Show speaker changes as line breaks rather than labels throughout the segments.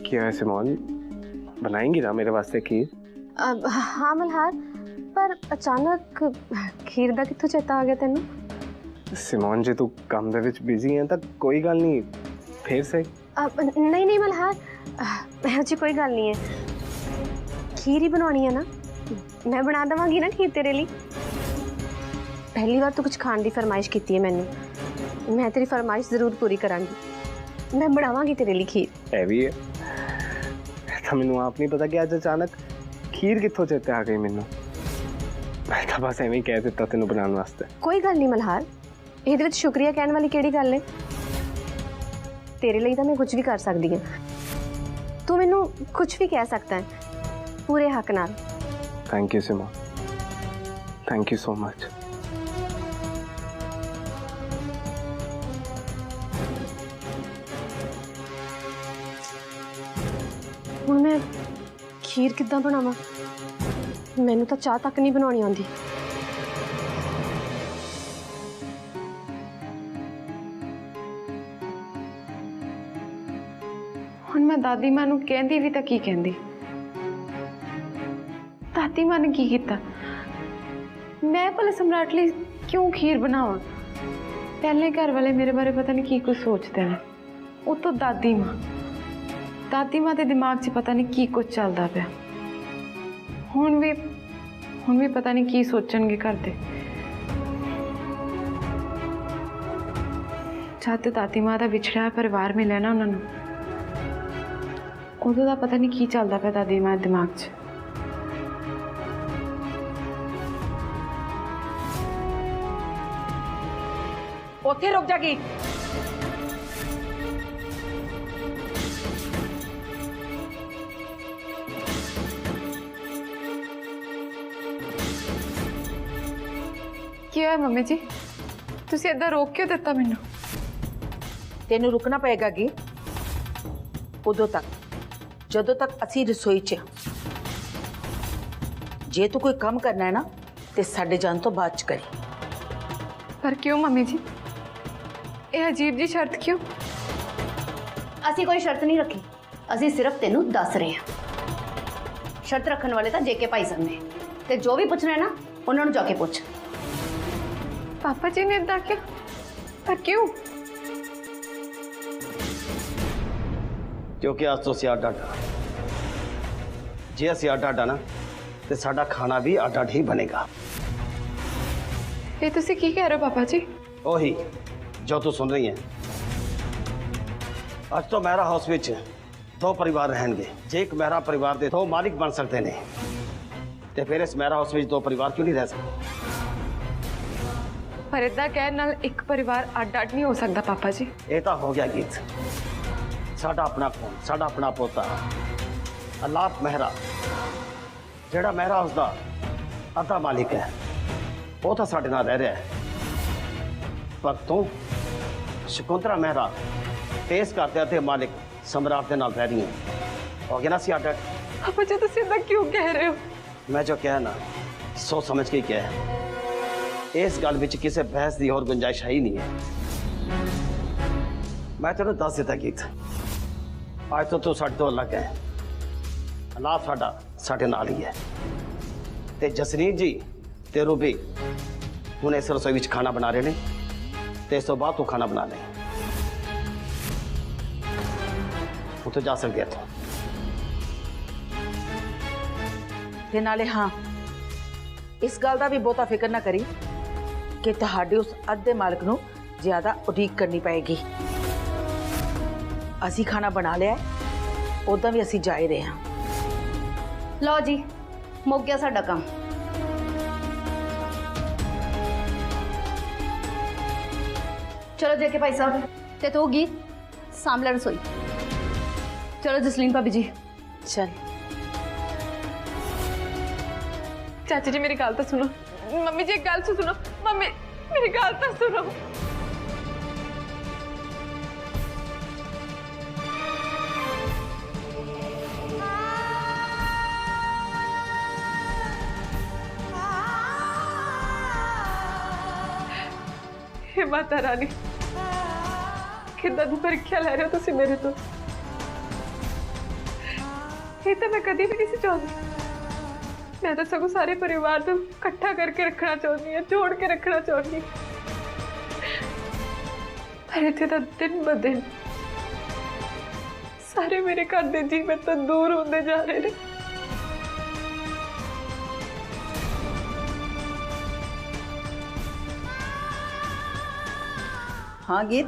क्या है सिमोन, बनाएंगी ना मेरे वास्ते खीर?
हाँ मल्हार, पर अचानक खीर दा कित्थों चेता आ गया तेनू?
सिमोन जी तू काम दे विच बिजी है, तो कोई गल नहीं, फिर से।
नहीं नहीं मल्हार, ਇਹੋ ਜਿਹੀ कोई गल नहीं है। खीर ही बनवानी है ना, मैं बना देवांगी ना खीर तेरे लिए। पहली बार तू कुछ खाने की फरमाइश की है मैनू, मैं तेरी फरमाइश जरूर पूरी करांगी। मैं बनावांगी तेरे लिए खीर।
है भी है, तो मैनू आप नहीं पता कि आज अचानक खीर कित्थों चेते आ गई मैनू। मैं तो बस एवं ही कह दिता तेनू बनाने वास्ते।
कोई गल नहीं मल्हार, ਇਹਦੇ ਵਿੱਚ शुक्रिया कहने वाली केड़ी गल है? तेरे लिए तो मैं कुछ भी कर सकती हूँ, तू मैनू कुछ भी कह सकता है पूरे हक नाल।
Thank you Simone, thank you so much.
हुण मैं खीर किद्दां बनावां? मैनू तो चाह तक नहीं बनानी आती।
हुण मैं दादी मां नूं कहंदी भी तां की कहंदी? दादी मां ने की कीता? मैं भले सम्राट लई क्यों खीर बनावां? पहले घर वाले मेरे बारे पता नहीं की कुछ सोचते हैं, उतो दादी मां के दिमाग 'च पता नहीं की कुछ चलता पाया। हुण भी पता नहीं की सोचणगे घर दे। जद दादी मां दा विछड़िया परिवार मिले ना उन्होंने, उदों दा पता नहीं की चलता पाया दादी मां दे दिमाग 'च।
उत्थे रुक जागी।
क्या है मम्मी जी, तुसी इदा रोक क्यों दिता मैनू?
तेनू रुकना पेगा कि उदों तक जदों तक असी रसोई च। जे तू कोई काम करना है ना तो साडे जान तो बाद च करी।
पर क्यों मम्मी जी, ये अजीब जी शर्त क्यों?
असी कोई शर्त नहीं रखी, असी सिर्फ तेनू दस रहे हैं। शर्त रखने वाले तो जेके भाई सन ने, ते जो भी पूछना है ना उन्होंने जाके पूछ।
पापा जी ने इदा क्या? पर क्यों?
क्योंकि आज तो असी अड अड, जे असी अड अड ना तो साडा खाना भी अड अड ही बनेगा।
ये तुसी की कह रहे हो पापा जी?
ओही जो तू सुन रही है। आज तो मेरा हाउस विच दो परिवार रहेंगे, जे एक मेरा परिवार दे दो मालिक बन सकते हैं, तो फिर इस मेरा हाउस विच दो परिवार क्यों नहीं रह सकते?
पर इदा कहने नाल एक परिवार अड अड नहीं हो सकता पापा जी।
ये तो हो गया गीत। साडा अपना खून, साडा अपना पोता अलाप मेहरा, जेड़ा मेरा उसका अद्धा मालिक है, वो तो साडे नाल रह रहा है। पर तू शकुंतला मेहरा तेज करते थे मालिक सम्राट के नाल रह रही है। हो गया ना सी अड अड।
पापा जी तुसी इदा क्यों कह रहे हो?
मैं जो कहा ना सोच समझ के ही कहा, इस गल विच किसी बहस की और गुंजाइश है ही नहीं है। मैं तेन दस दिता गीत, आज तो तू साडे तो अलग है। अलाप साडा साडे नाल ही है। ते जसनीत जी ते रूबी हुण इस रसोई विच खाना बना रहे हैं, ते इस तो बाद तू खाना बना ले। तो जा सकती है
ते नाले हाँ, इस गल का भी बहुता फिक्र ना करी कि तुहाडे उस अद्धे मालिक नूं ज्यादा उਡੀक करनी पएगी। असी खाना बना लिया, उदा भी असी जा ही रहे हैं।
लो जी, मुक गया साडा काम। चलो जेके भाई साहब, ते तो होगी सामला रसोई। चलो जसलीन भाभी जी।
चल
चाची जी मेरी गल तो सुनो। मम्मी जी एक गल तो सुनो। मम्मी मेरी गल तो सुनो। हे माता रानी, ਕਿੱਦਾਂ ਦੀ ਪ੍ਰੀਖਿਆ ਲੈ ਰਹੇ ਹੋ ਤੁਸੀਂ ਮੇਰੇ ਤੋਂ? ਇਹ ਤਾਂ ਮੈਂ ਕਦੀ ਵੀ ਨਹੀਂ ਸੀ ਚਾਹੁੰਦੀ। मैं तो सगों सारे परिवार को इकट्ठा करके रखना चाहती हूँ, जोड़ के रखना चाहती हूँ, पर इतने तो दिन ब दिन सारे मेरे घर के जी मेरे तो दूर होते जा रहे हैं।
हाँ गीत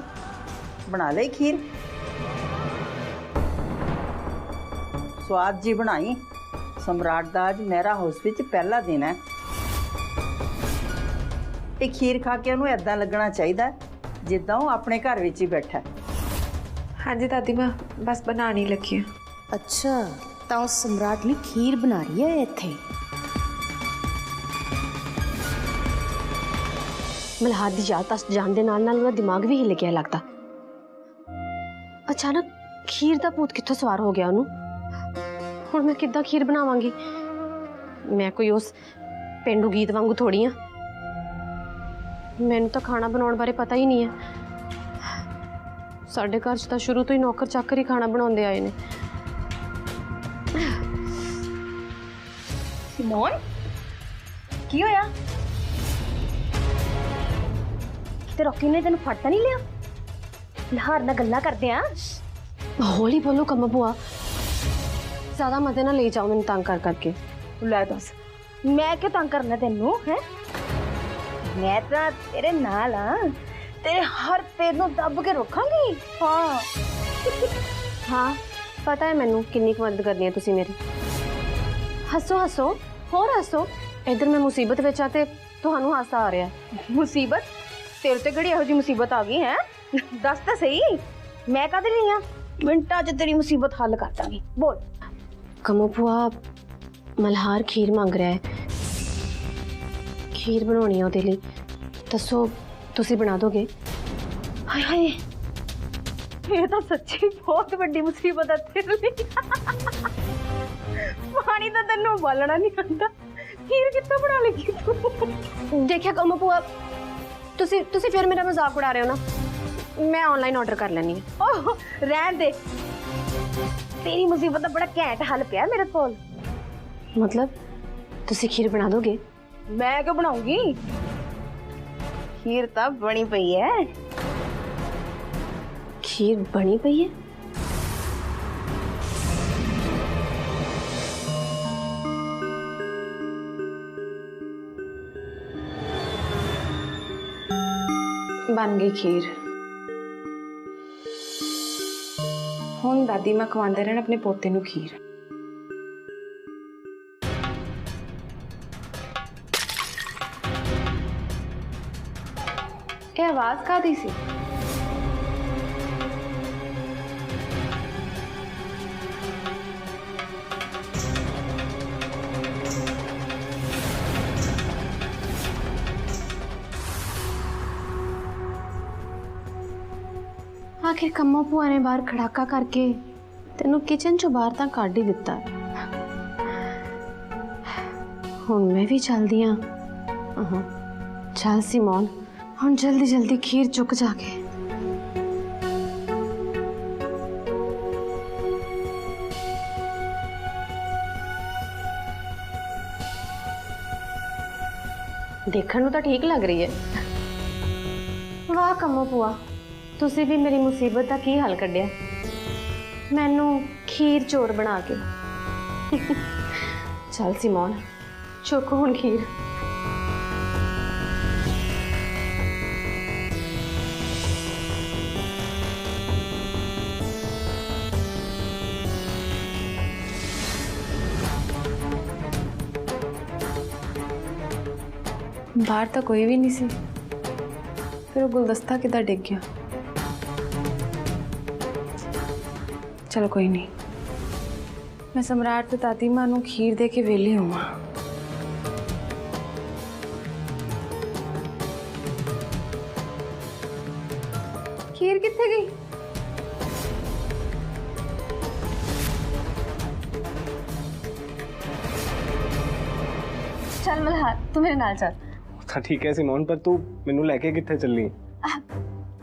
बना ले खीर। स्वाद जी बनाई। सम्राट दा अज मेरा हाउस विच पहला दिन है। ये खीर खा के उन्हें ऐदा लगना चाहिए जिद्दां वो अपने घर विच ही बैठा है।
हाँ जी दादी माँ, बस बनाने लगी हूँ।
अच्छा, तो सम्राट ने खीर बना रही है इत्थे।
मल्हार दी याददाश्त जान दे नाल नाल उहदा दिमाग भी हिल गया लगता। अचानक खीर दा भूत कित्थों सवार हो गया उन्होंने। हुण मैं किद्दां खीर बनावांगी? मैं कोई उस पेंडू गीत वांगू थोड़ी हाँ। मैनूं तां खाना बनाउण बारे पता ही नहीं है। साडे घर च तां शुरू तो ही नौकर चाकर ही खाना बनाउंदे आए ने।
सिमोन की होया? ते रॉकी ने तेन फड़ता नहीं लिया? लहार ना गल्ला करते हैं।
हौली बोलो कम्मा बुआ, ज्यादा मजे ना ले जाओ मैनूं तंग कर करके।
लै दस मैं क्यों तंग करना तेनू है? मैं तो तेरे नाल हाँ, तेरे हर पैर नूं दब के रखांगी। हाँ
हाँ पता है मैनू किन्नी क मदद करनी है तुसी मेरी। हसो हसो होर हसो। इधर मैं मुसीबत विच आ ते तुहानू हासा आ रहा है।
मुसीबत तेरे ते घड़ी इहो जी मुसीबत आ गई है? दस तो सही मैं कद रही हाँ? मिंटा च तेरी मुसीबत हल कर दांगी। बोल।
कमो बुआ, मल्हार खीर मांग रहा है। खीर बनानी है ਉਹਦੇ ਲਈ। दसो तुसी बना दोगे?
हाय हाय, ये तो सच्ची बहुत बड़ी मुसीबत है तेरे लिए। पानी तो तेनू उबालना नहीं आता, खीर कित्थों बना लेगी तू?
देखिया कमो बुआ, तुसी फिर मेरा मजाक उड़ा रहे हो ना। मैं ऑनलाइन ऑर्डर कर लेनी है।
ओह रहन दे, तेरी मुसीबत का बड़ा घैंट हल पिया मेरे कोल।
मतलब तुसी खीर बना दोगे?
मैं क्यों बनाऊंगी? खीर तो बनी पई है।
खीर बनी पई है?
बन गई खीर। हुण दादी मां खवांदे रहन अपने पोते नूं खीर। ये आवाज कादी सी?
आखिर कम्मा भूआ ने बाहर खड़ाका करके तेनू किचन चो बाहर तक काढ़ ही दिता। हुण मैं भी चलदी हाँ। चल सिमोन, हुण जल्दी जल्दी खीर चुक जाके। देखण नूं तां ठीक लग रही है। वाह कम्मा भूआ, तुसी भी मेरी मुसीबत का की हल कढ़िया। मैनू खीर चोर बना के। चल सिमोन चुक हुण खीर।
बाहर तो कोई भी नहीं सी, फिर वो गुलदस्ता किधर डिग गया। चलो कोई नहीं, मैं सम्राट ते दादी मां नूं खीर दे के वेली होवां। खीर कित्थे गई?
चल मल्हार तू मेरे नाल चल।
ਤਾਂ ਠੀਕ ਹੈ ਸਿਮੋਨ, ਪਰ ਤੂੰ ਮੈਨੂੰ ਲੈ ਕੇ ਕਿੱਥੇ ਚੱਲੀ?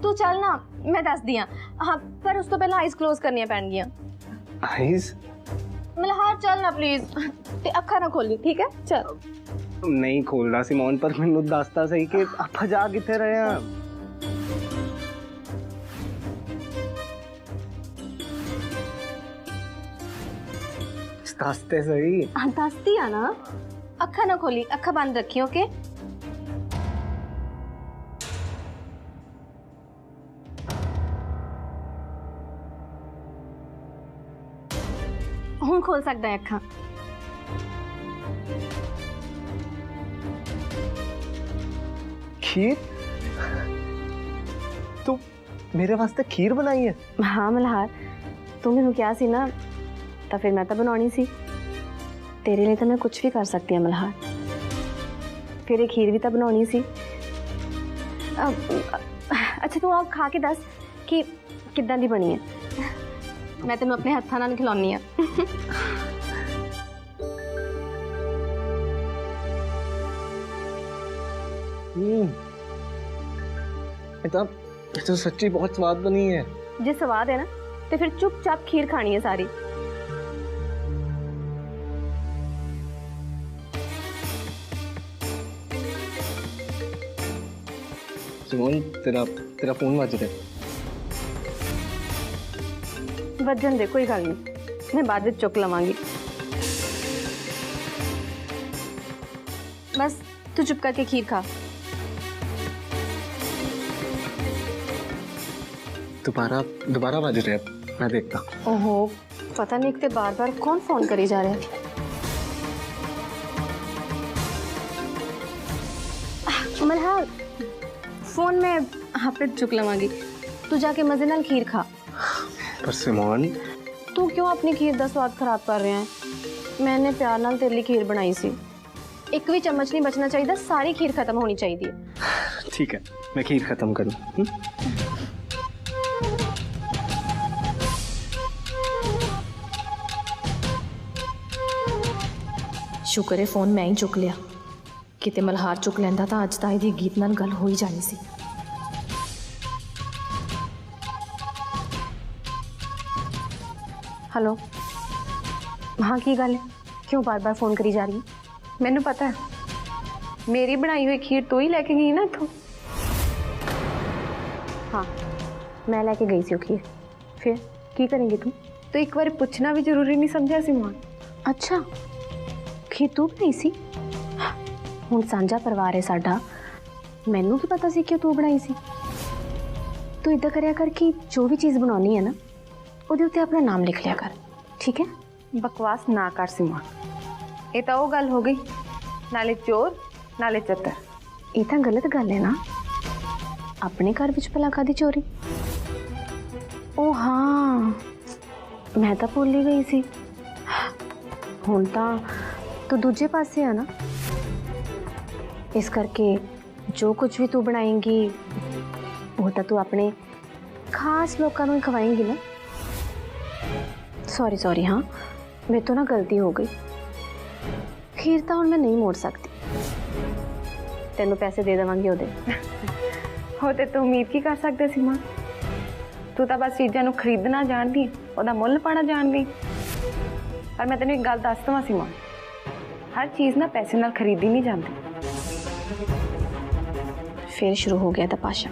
तू
ਤੂੰ ਚੱਲ ਨਾ, ਮੈਂ ਦੱਸਦੀ ਆ। ਹਾਂ, ਪਰ ਉਸ ਤੋਂ ਪਹਿਲਾਂ ਆਈਜ਼ ਕਲੋਜ਼ ਕਰਨੀਆਂ ਪੈਣਗੀਆਂ।
आइज
ਮਲਹਾਰ ਚੱਲ ਨਾ ਪਲੀਜ਼, ਤੇ ਅੱਖਾਂ ਨਾ ਖੋਲੀ, ਠੀਕ ਹੈ? ਚੱਲ।
नहीं खोल रहा सिमोन, पर मैनू दसता सही कि आप जा किथे रहे हैं। दसते सही।
ਹਾਂ ਦੱਸਦੀ ਆ ਨਾ, ਅੱਖਾਂ ਨਾ ਖੋਲੀ, ਅੱਖਾਂ ਬੰਦ ਰੱਖੀ, ਓਕੇ? ਹੁਣ ਖੋਲ ਸਕਦਾ ਹੈ ਅੱਖਾਂ।
खीर? तू मेरे वास्ते खीर बनाई है?
ਹਾਂ ਮਲਹਾਰ, ਤੂੰ ਮੈਨੂੰ ਕਿਹਾ ਸੀ ਨਾ, ਤਾਂ ਫਿਰ ਮੈਂ ਤਾਂ ਬਣਾਉਣੀ ਸੀ। ਤੇਰੇ ਲਈ ਤਾਂ ਮੈਂ ਕੁਝ ਵੀ ਕਰ ਸਕਦੀ ਹਾਂ ਮਲਹਾਰ। ਫਿਰ ਇਹ ਖੀਰ ਵੀ ਤਾਂ ਬਣਾਉਣੀ ਸੀ। ਅੱਛਾ ਤੂੰ ਆ ਖਾ ਕੇ ਦੱਸ ਕਿ ਕਿੱਦਾਂ ਦੀ ਬਣੀ ਹੈ। ਮੈਂ ਤੈਨੂੰ ਆਪਣੇ ਹੱਥਾਂ ਨਾਲ ਖਿਲਾਉਣੀ ਆ।
ये तो सच्ची बहुत स्वाद बनी है।
ਜੇ ਸਵਾਦ ਹੈ ਨਾ ਤੇ ਫਿਰ ਚੁੱਪਚਾਪ ਖੀਰ ਖਾਣੀ ਹੈ ਸਾਰੀ।
सिमोन तेरा तेरा फोन बज रहा है।
ਵੱਜਣ ਦੇ, ਕੋਈ ਗੱਲ ਨਹੀਂ, ਮੈਂ ਬਾਅਦ ਵਿੱਚ ਚੁੱਕ ਲਵਾਂਗੀ। ਬਸ ਤੂੰ ਚੁੱਪ ਕਰਕੇ ਖੀਰ ਖਾ।
दोबारा बज रहे हैं, मैं देखता।
ओहो, पता नहीं कि बार बार कौन फोन करी जा रहा है। मल्हार फोन में आप चुक लवांगी, तू जाके मजे नाल खीर खा।
पर सिमोन
तू क्यों अपनी खीर का स्वाद खराब कर रहा है? मैंने प्यार नाल तेरे लिए खीर बनाई सी। एक भी चम्मच नहीं बचना चाहिए, सारी खीर खत्म होनी चाहिए।
ठीक है, मैं खीर खत्म करूँ।
शुक्र है फोन मैं ही चुक लिया, किते मल्हार चुक लैंदा तां अज तां इहदी गीत नाल गल हो ही जानी सी।
हेलो, हाँ की गल है? क्यों बार बार फोन करी जा रही है?
मैंने पता है, मेरी बनाई हुई खीर तू ही लेके गई ना इथों।
हाँ, मैं लेके गई सी वो खीर। फिर की करेंगी तू?
तो एक बार पूछना भी जरूरी नहीं समझा सिमोन?
अच्छा, खीर तू बनाई सी? हुण सांझा परिवार है साडा, मैनू की पता सी कि तू बनाई सी। तू इदा करया कर कि जो भी चीज़ बनानी है ना, ਉਹਦੇ ਉੱਤੇ अपना नाम लिख लिया कर, ठीक है?
बकवास ना कर सिमोन, ये तो वो गल हो गई, नाले चोर नाले चतर।
ये तो गलत गल है ना, अपने घर विच भला कादी चोरी? ओ हाँ, मैं तो भुल ही गई सी। हुण तां तू दूजे पासे है ना, इस करके जो कुछ भी तू बनाएंगी वो तो तू अपने खास लोगों को ही खवाएंगी ना। सॉरी सॉरी, हाँ मेरे तो ना गलती हो गई। खीर तो हुण मैं नहीं मोड़ सकती, तेनों पैसे दे देवांगी ओदे।
होते तो उम्मीद की कर सकते सिमोन, तू तो बस चीज़ों को खरीदना जानती, ओदा मुल पाना जानती। पर मैं तेन एक गल दस दवां सिमोन, हर चीज़ ना पैसे नाल खरीदी नहीं जाती।
फिर शुरू हो गया तपाशा।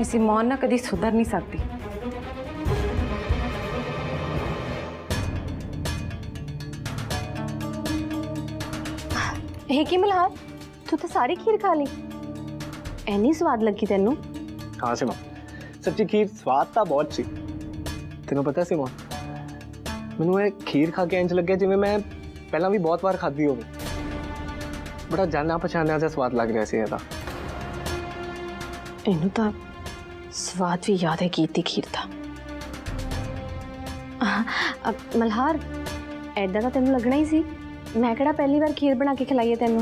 सिमोन ना कभी सुधर नहीं सकती।
हे की मल्हार, तू तो सारी खीर खा ली, एनी स्वाद लगी तेनू?
हाँ सिमोन, सच्ची खीर स्वाद तो बहुत सी। तेनों पता सिमोन, मैनू ये खीर खा के इंज लगे जिवें मैं पहला भी बहुत बार खाधी होवे। बड़ा जाना पछाणिया जिहा स्वाद लग रहा सी ਇਹਦਾ।
इनू तो स्वाद भी याद है कीती खीर था। मल्हार ऐदा तो तेनू लगना ही सी, मैं केड़ा पहली बार खीर बना के खिलाई है तेनू,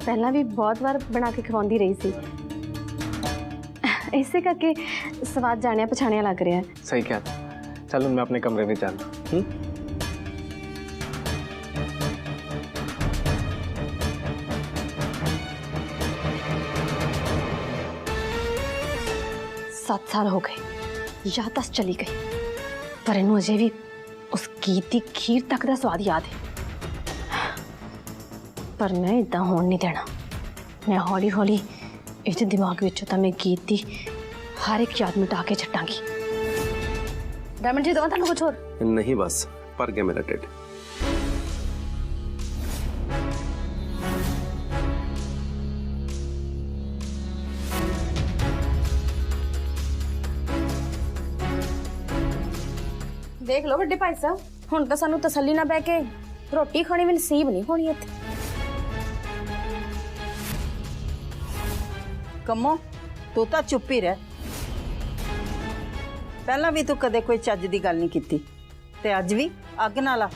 पहला भी बहुत बार बना के खवांदी रही सी। इसे करके स्वाद जानिया पछाणिया लग रहा है।
सही क्या? चल मैं अपने कमरे में जाना।
7 साल हो गए या 10 चली गई, पर इन्हू अजे भी उस गीत की खीर तक का स्वाद याद है। पर मैं इदा होने नहीं देना। मैं हौली हौली इस दिमाग विचों तो मैं गीत की हर एक याद मिटा के छटांगी। डायमंड जी दवा तुहानू कुछ होर?
नहीं बस भर गया मेरा ढिड।
देख लो बड़े भाई साहब, हुण तां सानू तसल्ली ना बह के रोटी खानी भी नसीब नहीं होनी इत्थे।
कमो तू तो चुप ही रह। पहला भी तू कदे कोई चज दी गल नहीं कीती ते अज भी अग ना ला।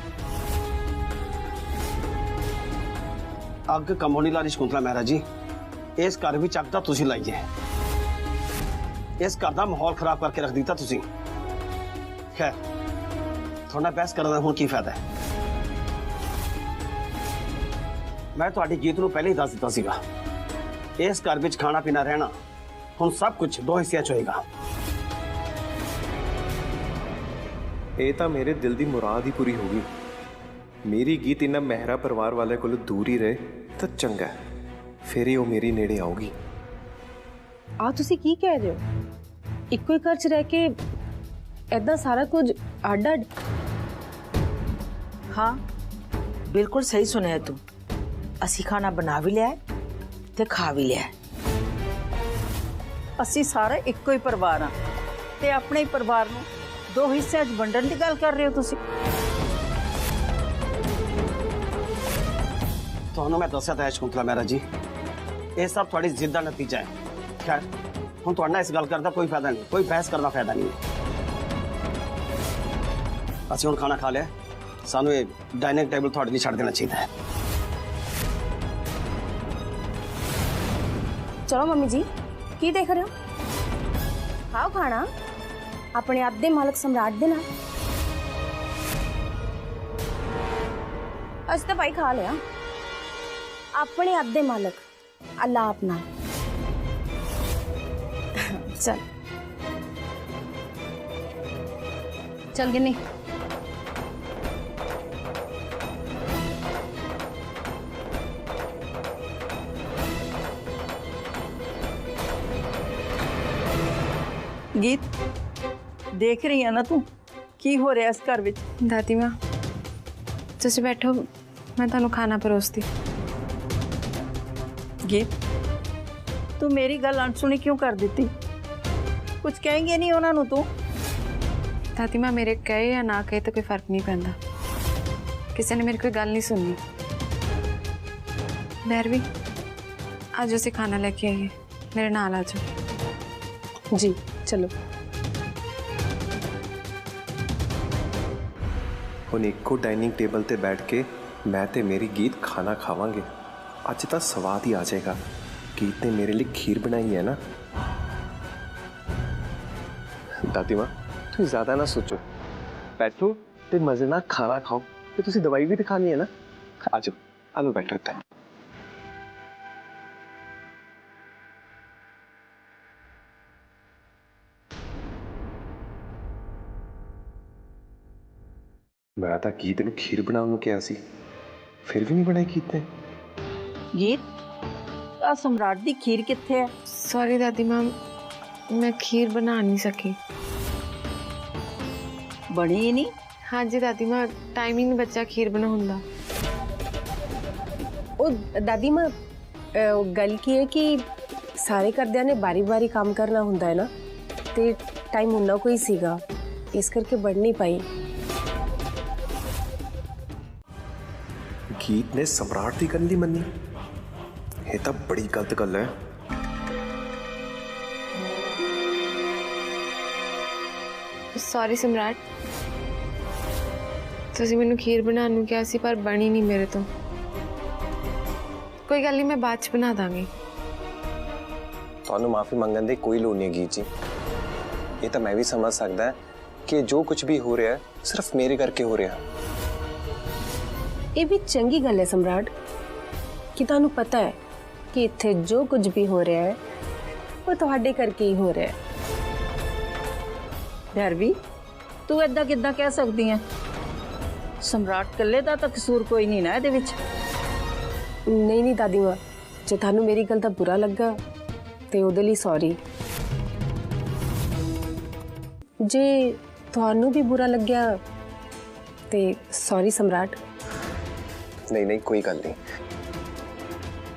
अग कमों नहीं ला रही शकुंतला मेहरा जी, इस घर विच अग तां तुसीं लाई है। इस घर दा माहौल खराब करके रख दिता तुसीं। खैर थोड़ा बहस करने का हुण की फायदा है। मैं तुहाडी गीत नूं पहले ही दस दिता सीगा, इस घर विच खाना पीना रहना हुण सब कुछ 2 हिस्सियां च होएगा।
ये तो मेरे दिल की मुराद ही पूरी होगी। मेरी गीत इन्ना मेहरा परिवार वाले को दूर ही रहे तो चंगा है, फिर ही वो मेरी नेड़े आऊगी।
आ तुसी की कह रहे हो? इक्को ही घर च रह के ऐदा सारा कुछ अड अड?
हाँ बिल्कुल सही सुने तू। असी खाना बना भी लिया है ते खा भी लिया है। असी सारे इक्को ही परिवार हाँ ते अपने ही परिवार नूं 2 हिस्सिਆਂ 'ਚ ਵੰਡਣ ਦੀ ਗੱਲ कर रहे हो तुसी।
ਤੁਹਾਨੂੰ ਮੈਂ ਦੱਸਿਆ ਤਾਂ ਹੈ ਸ਼कुंतला मेहरा जी, ये सब थोड़ी जिद का नतीजा है। खैर हुण तुहाडे नाल इस गल करदा कोई फायदा नहीं, कोई बहस करना फायदा नहीं है। असीं हुण खाना खा लिया, सानू ये डाइनिंग टेबल तुहाडे लिए छड्ड देना चाहिए है।
चलो मम्मी जी, की देख रहे हो? खाओ खाना अपने आप दे मालक सम्राट दे नाल। अस तो भाई खा लिया अपने आप दे मालक अल्लाह अपना। चल चल गिनी।
गीत देख रही है ना तू की हो रहा इस घर विच?
दादी माँ तुसी बैठो, मैं तुहानू खाना परोसती।
गीत तू मेरी गल अनसुनी क्यों कर दी? कुछ कहेंगे नहीं उन्होंने तू?
दादी माँ मेरे कहे या ना कहे तो कोई फर्क नहीं पैंदा। किसी ने मेरी कोई गल नहीं सुननी। भैरवी आज उसे खाना लेके आइए, मेरे नाल आ जाओ।
जी चलो।
हुण इक्को डाइनिंग टेबल ते बैठ के मैं ते मेरी गीत खाना खावांगे। अज तो स्वाद ही आ जाएगा। गीत ने मेरे लिए खीर बनाई है ना। दादी माँ तुम ज़्यादा ना सोचो, बैठो ते मजे ना खाना खाओ। ते तुसी दवाई भी तो खानी है ना। आ जाओ आ लो बैठो इत्थे। मैं तो गीत नूं खीर बनाउण नूं कहा सी, फिर भी नहीं बनाई गीत ने।
गीत आ सम्राट दी खीर कित्थे है?
सॉरी दादी माँ मैं खीर बना नहीं सकी।
बनी ही नहीं?
हाँ जी दादी माँ टाइम ही नहीं बचा खीर बनाउण दा।
ओ दादी माँ गल की है कि सारे घरदियां ने बारी बारी काम करना हुंदा है ना, ते टाइम उन्ना कोई सीगा, इस करके बढ़ नहीं पाई।
गीत ने सम्राट की गल नहीं मनी, ये तो बड़ी गलत गल है।
सॉरी सम्राट, तुसी मैनू खीर बनाने नूं कहा सी पर बनी नहीं मेरे तो। कोई गल नहीं, मैं बाद च बना दांगी।
तुहानू माफी मंगन दी कोई लोड़ नहीं गीत जी। ये तो मैं भी समझ सकता है कि जो कुछ भी हो रहा है सिर्फ मेरे करके हो रहा है।
ये भी चंगी गल है सम्राट कि तुहानू पता है कि इत्थे जो कुछ भी हो रहा है वो तुहाडे करके ही हो रहा है।
ਭੈਰਵੀ ਤੂੰ ਏਦਾਂ ਕਿੱਦਾਂ ਕਹਿ ਸਕਦੀ ਹੈ? ਸਮਰਾਟ ਕੱਲੇ ਦਾ ਤਾਂ ਕਸੂਰ ਕੋਈ ਨਹੀਂ ਨਾ ਇਹਦੇ ਵਿੱਚ।
ਨਹੀਂ ਨਹੀਂ ਦਾਦੀ ਮਾਂ, ਜੇ ਤੁਹਾਨੂੰ ਮੇਰੀ ਗੱਲ ਦਾ ਬੁਰਾ ਲੱਗਾ ਤੇ ਉਹਦੇ ਲਈ ਸੌਰੀ। ਜੇ ਤੁਹਾਨੂੰ ਵੀ ਬੁਰਾ ਲੱਗਿਆ ਤੇ ਸੌਰੀ ਸਮਰਾਟ।
नहीं नहीं कोई गल नहीं।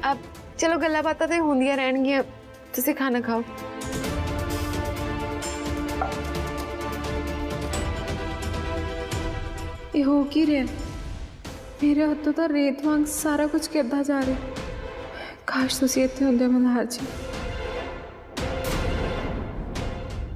अब चलो गल्लां बातां ते होंदियां रहणगियां, तुसीं खाना खाओ। ये हो की रहा? मेरे हत्थों तो रेत वांग सारा कुछ किद्दां जा रहा। काश तुसीं इत्थे हुंदे मल्हार जी।